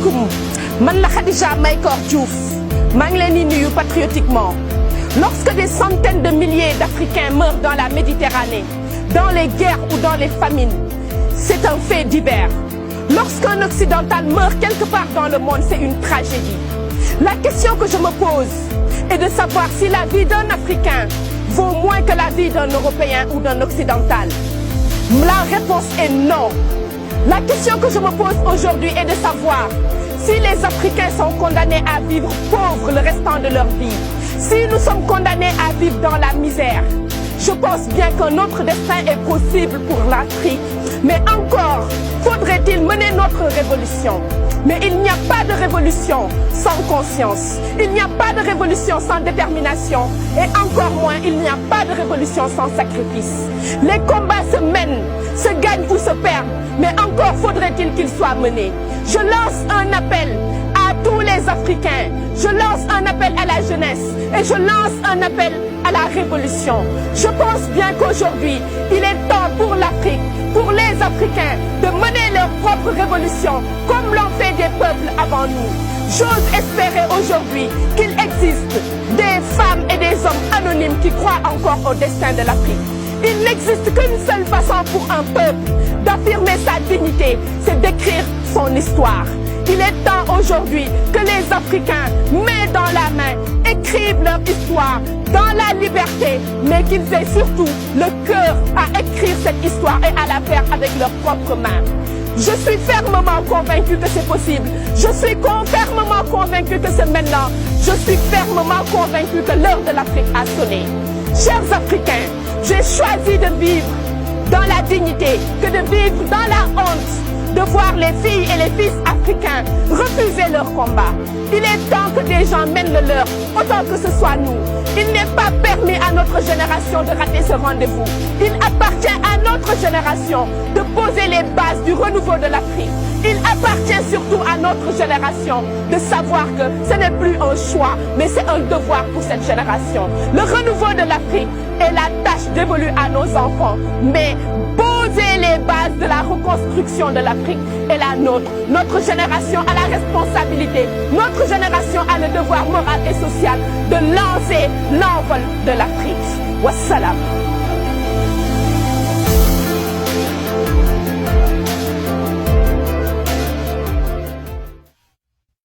asalaamaaleykum man la Khadija Mahécor Diouf maa ngi leen di nuyu patriotiquement. Lorsque des centaines de milliers d'Africains meurent dans la Méditerranée, dans les guerres ou dans les famines, c'est un fait divers. Lorsqu'un occidental meurt quelque part dans le monde, c'est une tragédie. La question que je me pose est de savoir si la vie d'un Africain vaut moins que la vie d'un Européen ou d'un occidental. La réponse est non. La question que je me pose aujourd'hui est de savoir si les Africains sont condamnés à vivre pauvres le restant de leur vie, si nous sommes condamnés à vivre dans la misère. Je pense bien qu'un autre destin est possible pour l'Afrique, mais encore faudrait-il mener notre révolution. Mais il n'y a pas de révolution sans conscience, il n'y a pas de révolution sans détermination, et encore moins il n'y a pas de révolution sans sacrifice. Les combats se mènent, se gagnent ou se perdent, mais encore faudrait-il qu'ils soient menés. Je lance un appel à tous les Africains, je lance un appel à la jeunesse et je lance un appel à la révolution. Je pense bien qu'aujourd'hui, il est temps pour l'Afrique, pour les Africains, de mener leur propre révolution comme l'ont fait des peuples avant nous. J'ose espérer aujourd'hui qu'il existe des femmes et des hommes anonymes qui croient encore au destin de l'Afrique. Il n'existe qu'une seule façon pour un peuple d'affirmer sa dignité, c'est d'écrire son histoire. Il est temps aujourd'hui que les Africains, main dans la main, écrivent leur histoire dans la liberté, mais qu'ils aient surtout le cœur à écrire cette histoire et à la faire avec leurs propres mains. Je suis fermement convaincu que c'est possible. Je suis fermement convaincu que c'est maintenant. Je suis fermement convaincu que l'heure de l'Afrique a sonné. Chers Africains, j'ai choisi de vivre dans la dignité que de vivre dans la honte, de voir les filles et les fils africains refuser leur combat. Il est temps que des gens mènent le leur, autant que ce soit nous. Il n'est pas permis à notre génération de rater ce rendez-vous. Il appartient à notre génération de poser les bases du renouveau de l'Afrique. Il appartient surtout à notre génération de savoir que ce n'est plus un choix, mais c'est un devoir pour cette génération. Le renouveau de l'Afrique est la tâche dévolue à nos enfants, mais poser les bases de la reconstruction de l'Afrique est la nôtre. Notre génération a la responsabilité, notre génération a le devoir moral et social de lancer l'envol de l'Afrique. Wassalam.